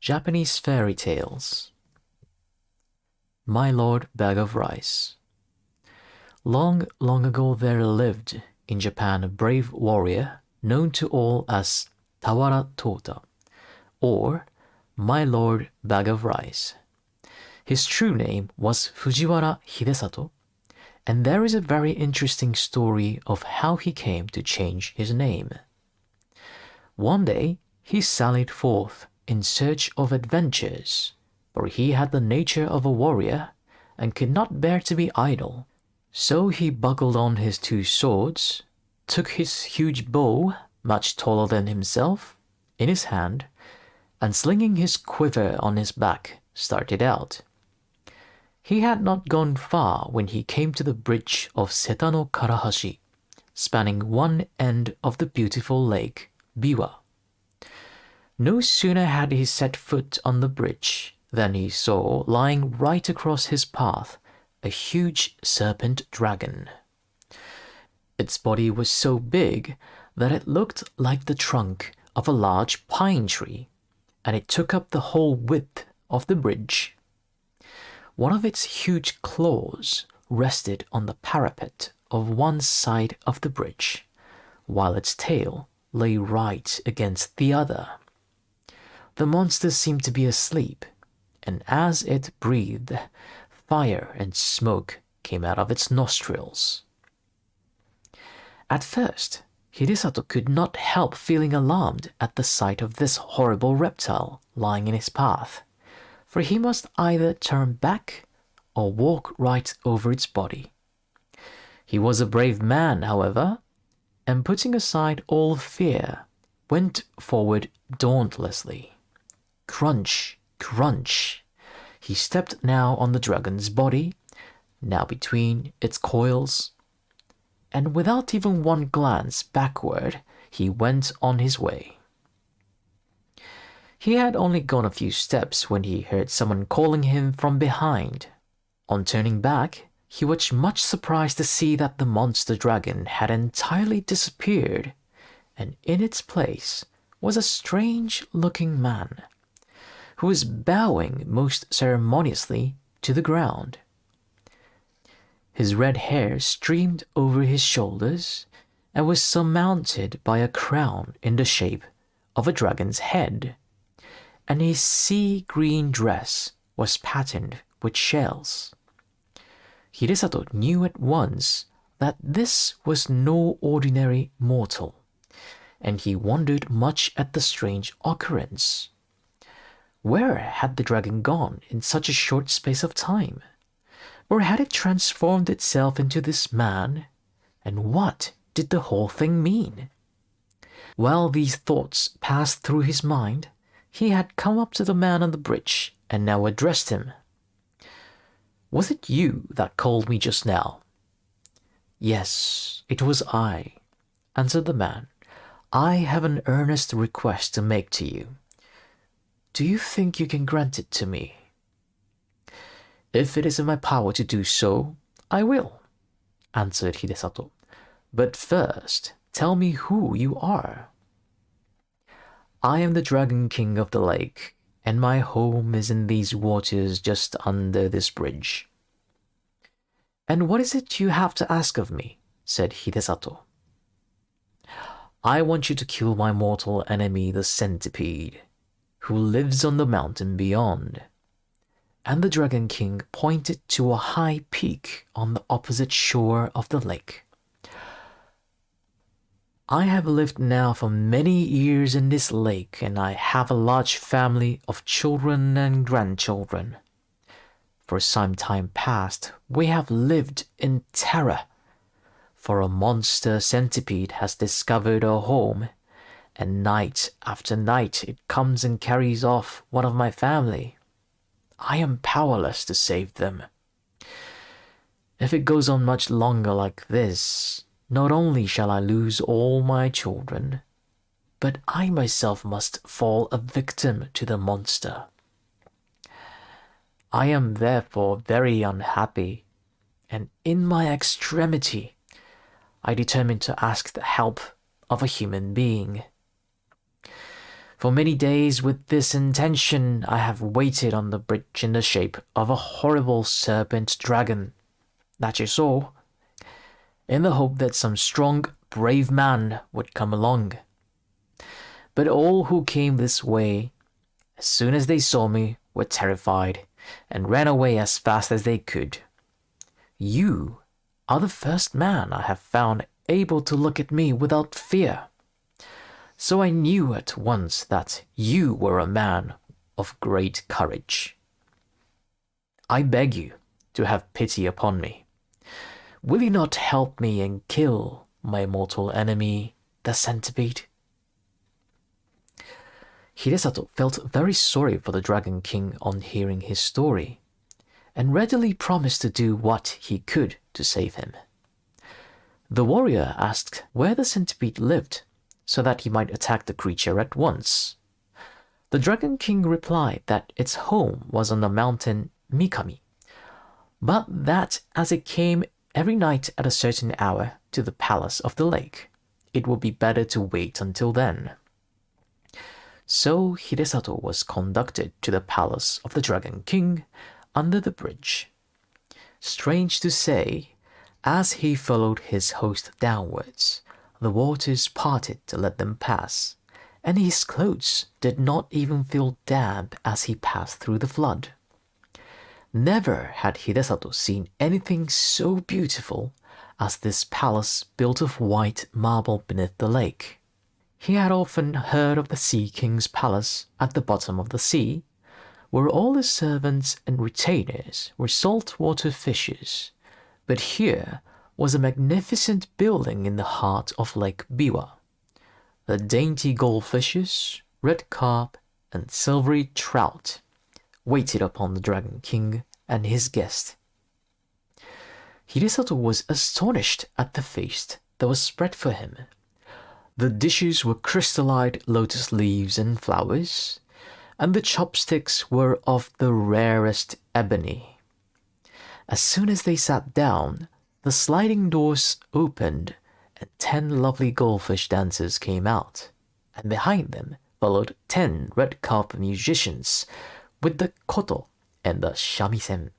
Japanese Fairy Tales. My Lord Bag of Rice. Long, long ago there lived in Japan a brave warrior known to all as俵藤太, or My Lord Bag of Rice. His true name was Fujiwara Hidesato, and there is a very interesting story of how he came to change his name. One day he sallied forth in search of adventures, for he had the nature of a warrior and could not bear to be idle. So he buckled on his 2 swords, took his huge bow, much taller than himself, in his hand, and slinging his quiver on his back, started out. He had not gone far when he came to the bridge of Seta no Karahashi, spanning one end of the beautiful lake, Biwa. No sooner had he set foot on the bridge than he saw, lying right across his path, a huge serpent dragon. Its body was so big that it looked like the trunk of a large pine tree, and it took up the whole width of the bridge. One of its huge claws rested on the parapet of one side of the bridge, while its tail lay right against the other. The monster seemed to be asleep, and as it breathed, fire and smoke came out of its nostrils. At first, Hidesato could not help feeling alarmed at the sight of this horrible reptile lying in his path, for he must either turn back or walk right over its body. He was a brave man, however, and putting aside all fear, went forward dauntlessly. Crunch, crunch. He stepped now on the dragon's body, now between its coils, and without even one glance backward, he went on his way. He had only gone a few steps when he heard someone calling him from behind. On turning back, he was much surprised to see that the monster dragon had entirely disappeared, and in its place was a strange-looking man, who was bowing most ceremoniously to the ground. His red hair streamed over his shoulders and was surmounted by a crown in the shape of a dragon's head, and his sea-green dress was patterned with shells. Hidesato knew at once that this was no ordinary mortal, and he wondered much at the strange occurrence. Where had the dragon gone in such a short space of time? Or had it transformed itself into this man? And what did the whole thing mean? While these thoughts passed through his mind, he had come up to the man on the bridge and now addressed him. "Was it you that called me just now?" "Yes, it was I," answered the man. "I have an earnest request to make to you. Do you think you can grant it to me?" "If it is in my power to do so, I will," answered Hidesato. "But first, tell me who you are." "I am the Dragon King of the lake, and my home is in these waters just under this bridge." "And what is it you have to ask of me?" said Hidesato. "I want you to kill my mortal enemy, the centipede, who lives on the mountain beyond." And the Dragon King pointed to a high peak on the opposite shore of the lake. "I have lived now for many years in this lake, and I have a large family of children and grandchildren. For some time past, we have lived in terror, for a monster centipede has discovered our home, and night after night it comes and carries off one of my family. I am powerless to save them. If it goes on much longer like this, not only shall I lose all my children, but I myself must fall a victim to the monster. I am therefore very unhappy, and in my extremity, I determined to ask the help of a human being. For many days with this intention I have waited on the bridge in the shape of a horrible serpent dragon that you saw, in the hope that some strong, brave man would come along. But all who came this way, as soon as they saw me, were terrified and ran away as fast as they could. You are the first man I have found able to look at me without fear. So I knew at once that you were a man of great courage. I beg you to have pity upon me. Will you not help me and kill my mortal enemy, the centipede?" Hidesato felt very sorry for the Dragon King on hearing his story, and readily promised to do what he could to save him. The warrior asked where the centipede lived, so that he might attack the creature at once. The Dragon King replied that its home was on the mountain Mikami, but that as it came every night at a certain hour to the palace of the lake, it would be better to wait until then. So Hidesato was conducted to the palace of the Dragon King under the bridge. Strange to say, as he followed his host downwards, the waters parted to let them pass, and his clothes did not even feel damp as he passed through the flood. Never had Hidesato seen anything so beautiful as this palace built of white marble beneath the lake. He had often heard of the Sea King's palace at the bottom of the sea, where all his servants and retainers were saltwater fishes, but here was a magnificent building in the heart of Lake Biwa. The dainty goldfishes, red carp, and silvery trout waited upon the Dragon King and his guest. Hidesato was astonished at the feast that was spread for him. The dishes were crystallized lotus leaves and flowers, and the chopsticks were of the rarest ebony. As soon as they sat down, the sliding doors opened, and 10 lovely goldfish dancers came out, and behind them followed 10 red carpet musicians with the koto and the shamisen.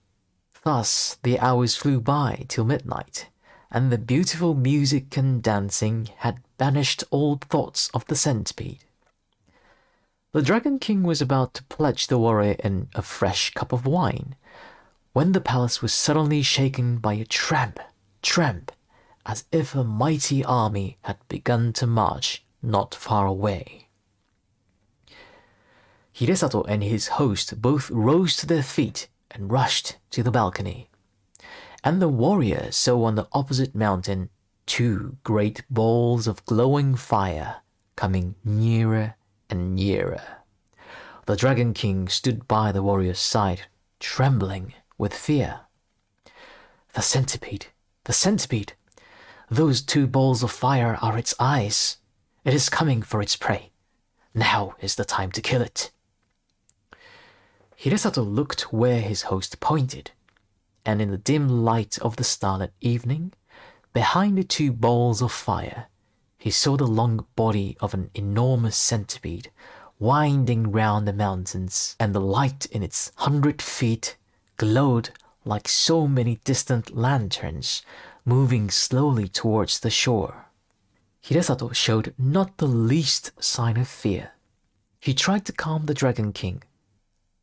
Thus the hours flew by till midnight, and the beautiful music and dancing had banished all thoughts of the centipede. The Dragon King was about to pledge the warrior in a fresh cup of wine, when the palace was suddenly shaken by a tramp, as if a mighty army had begun to march not far away. Hidesato and his host both rose to their feet and rushed to the balcony, and the warrior saw on the opposite mountain 2 great balls of glowing fire coming nearer and nearer. The Dragon King stood by the warrior's side, trembling with fear. The centipede! Those 2 balls of fire are its eyes. It is coming for its prey. Now is the time to kill it. Hidesato looked where his host pointed, and in the dim light of the starlit evening, behind the 2 balls of fire, he saw the long body of an enormous centipede winding round the mountains, and the light in its 100 feet glowed like so many distant lanterns moving slowly towards the shore. Hidesato showed not the least sign of fear. He tried to calm the Dragon King.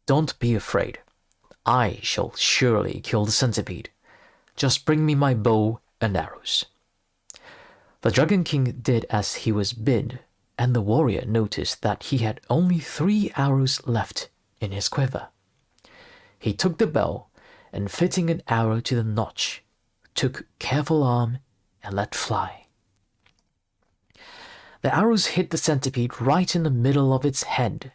"Don't be afraid. I shall surely kill the centipede. Just bring me my bow and arrows." The Dragon King did as he was bid, and the warrior noticed that he had only 3 arrows left in his quiver. He took the bow, and fitting an arrow to the notch, took careful aim and let fly. The arrows hit the centipede right in the middle of its head,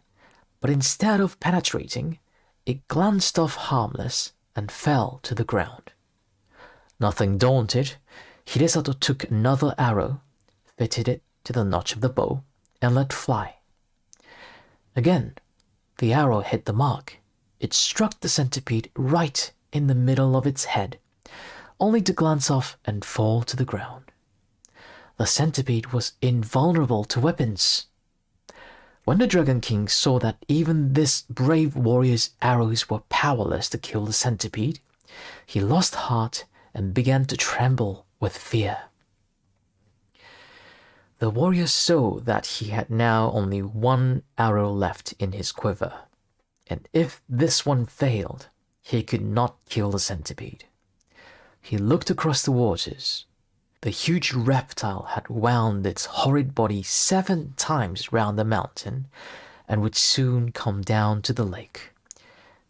but instead of penetrating, it glanced off harmless and fell to the ground. Nothing daunted, Hidesato took another arrow, fitted it to the notch of the bow, and let fly. Again, the arrow hit the mark. It struck the centipede right in the middle of its head, only to glance off and fall to the ground. The centipede was invulnerable to weapons. When the Dragon King saw that even this brave warrior's arrows were powerless to kill the centipede, he lost heart and began to tremble with fear. The warrior saw that he had now only one arrow left in his quiver, and if this one failed, he could not kill the centipede. He looked across the waters. The huge reptile had wound its horrid body 7 times round the mountain and would soon come down to the lake.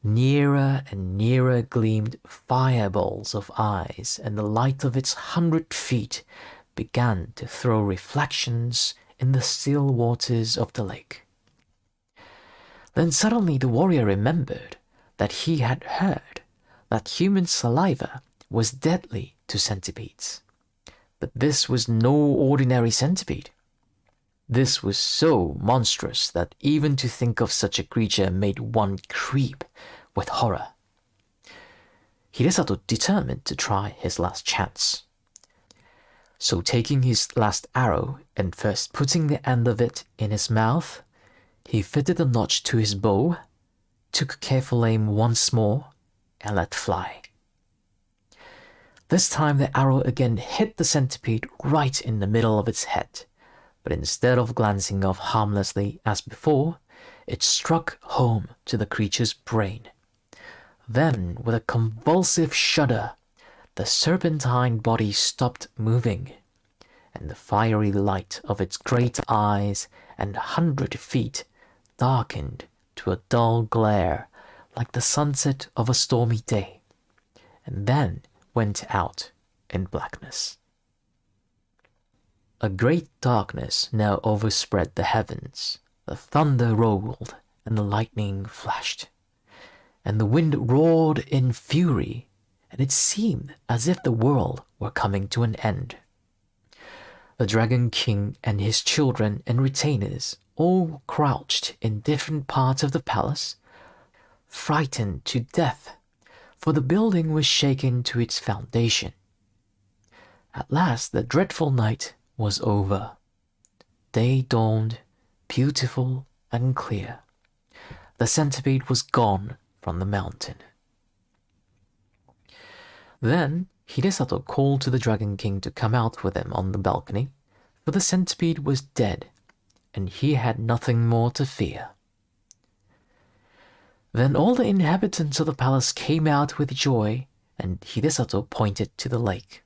Nearer and nearer gleamed fireballs of eyes, and the light of its 100 feet began to throw reflections in the still waters of the lake. Then suddenly the warrior remembered that he had heard that human saliva was deadly to centipedes. But this was no ordinary centipede. This was so monstrous that even to think of such a creature made one creep with horror. Hidesato determined to try his last chance. So taking his last arrow and first putting the end of it in his mouth, he fitted a notch to his bow, took careful aim once more, and let fly. This time the arrow again hit the centipede right in the middle of its head, but instead of glancing off harmlessly as before, it struck home to the creature's brain. Then, with a convulsive shudder, the serpentine body stopped moving, and the fiery light of its great eyes and 100 feet darkened to a dull glare like the sunset of a stormy day, and then went out in blackness. A great darkness now overspread the heavens. The thunder rolled and the lightning flashed, and the wind roared in fury, and it seemed as if the world were coming to an end. The Dragon King and his children and retainers all crouched in different parts of the palace, frightened to death, for the building was shaken to its foundation. At last the dreadful night was over. Day dawned, beautiful and clear. The centipede was gone from the mountain. Then Hidesato called to the Dragon King to come out with him on the balcony, for the centipede was dead, and he had nothing more to fear. Then all the inhabitants of the palace came out with joy, and Hidesato pointed to the lake.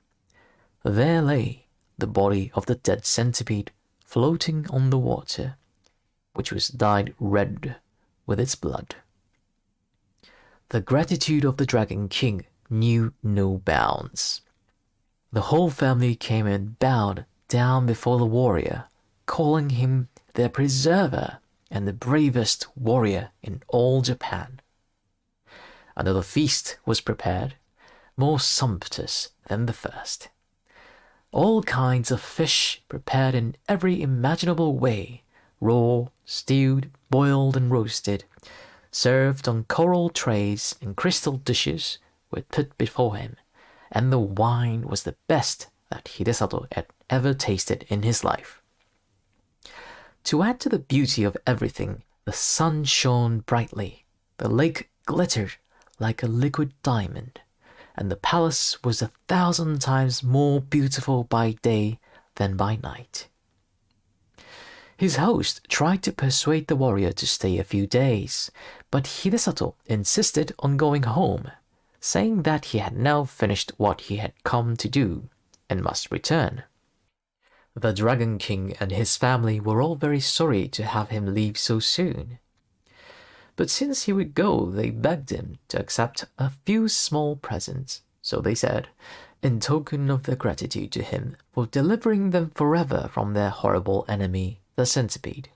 There lay the body of the dead centipede floating on the water, which was dyed red with its blood. The gratitude of the Dragon King knew no bounds. The whole family came and bowed down before the warrior, calling him their preserver and the bravest warrior in all Japan. Another feast was prepared, more sumptuous than the first. All kinds of fish prepared in every imaginable way, raw, stewed, boiled and roasted, served on coral trays and crystal dishes, were put before him, and the wine was the best that Hidesato had ever tasted in his life. To add to the beauty of everything, the sun shone brightly, the lake glittered like a liquid diamond, and the palace was 1,000 times more beautiful by day than by night. His host tried to persuade the warrior to stay a few days, but Hidesato insisted on going home, saying that he had now finished what he had come to do and must return. The Dragon King and his family were all very sorry to have him leave so soon. But since he would go, they begged him to accept a few small presents, so they said, in token of their gratitude to him for delivering them forever from their horrible enemy, the centipede.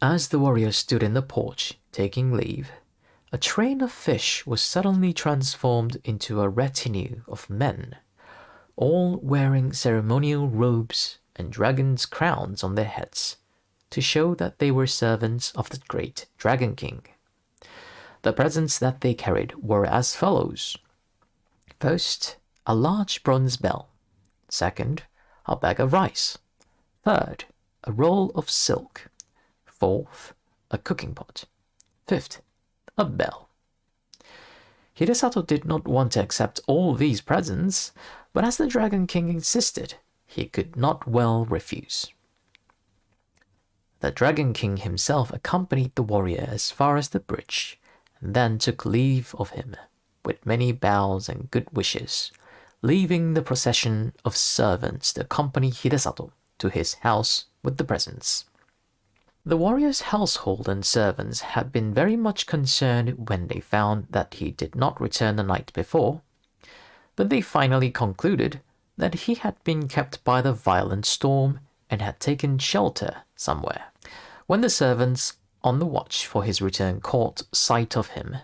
As the warrior stood in the porch taking leave, a train of fish was suddenly transformed into a retinue of men, all wearing ceremonial robes and dragons' crowns on their heads, to show that they were servants of the great Dragon King. The presents that they carried were as follows. First, a large bronze bell. Second, a bag of rice. Third, a roll of silk. Fourth, a cooking pot. Fifth, a bell. Hidesato did not want to accept all these presents, but as the Dragon King insisted, he could not well refuse. The Dragon King himself accompanied the warrior as far as the bridge, and then took leave of him, with many bows and good wishes, leaving the procession of servants to accompany Hidesato to his house with the presents. The warrior's household and servants had been very much concerned when they found that he did not return the night before, but they finally concluded that he had been kept by the violent storm and had taken shelter somewhere. When the servants on the watch for his return caught sight of him,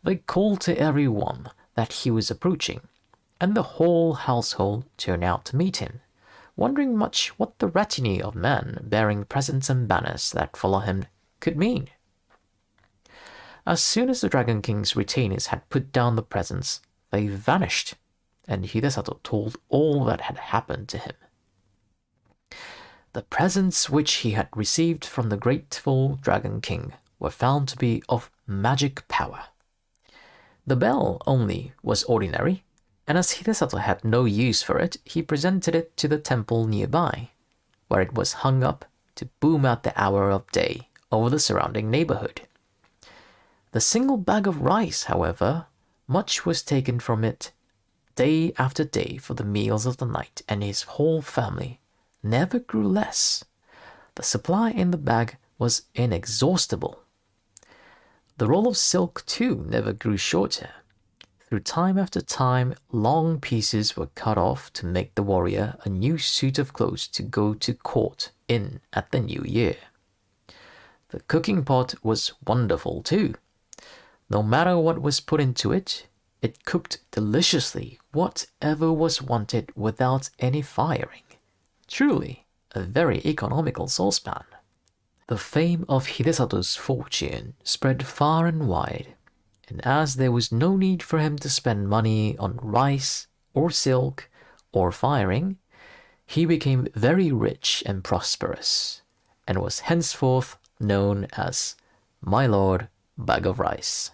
they called to everyone that he was approaching, and the whole household turned out to meet him, wondering much what the retinue of men bearing presents and banners that follow him could mean. As soon as the Dragon King's retainers had put down the presents, they vanished, and Hidesato told all that had happened to him. The presents which he had received from the grateful Dragon King were found to be of magic power. The bell only was ordinary, and as Hidesato had no use for it, he presented it to the temple nearby, where it was hung up to boom out the hour of day over the surrounding neighborhood. The single bag of rice, however, much was taken from it day after day for the meals of the night, and his whole family never grew less. The supply in the bag was inexhaustible. The roll of silk, too, never grew shorter. Through time after time, long pieces were cut off to make the warrior a new suit of clothes to go to court in at the new year. The cooking pot was wonderful, too. No matter what was put into it, it cooked deliciously whatever was wanted without any firing. Truly, a very economical saucepan. The fame of Hidesato's fortune spread far and wide, and as there was no need for him to spend money on rice or silk or firing, he became very rich and prosperous, and was henceforth known as My Lord Bag of Rice.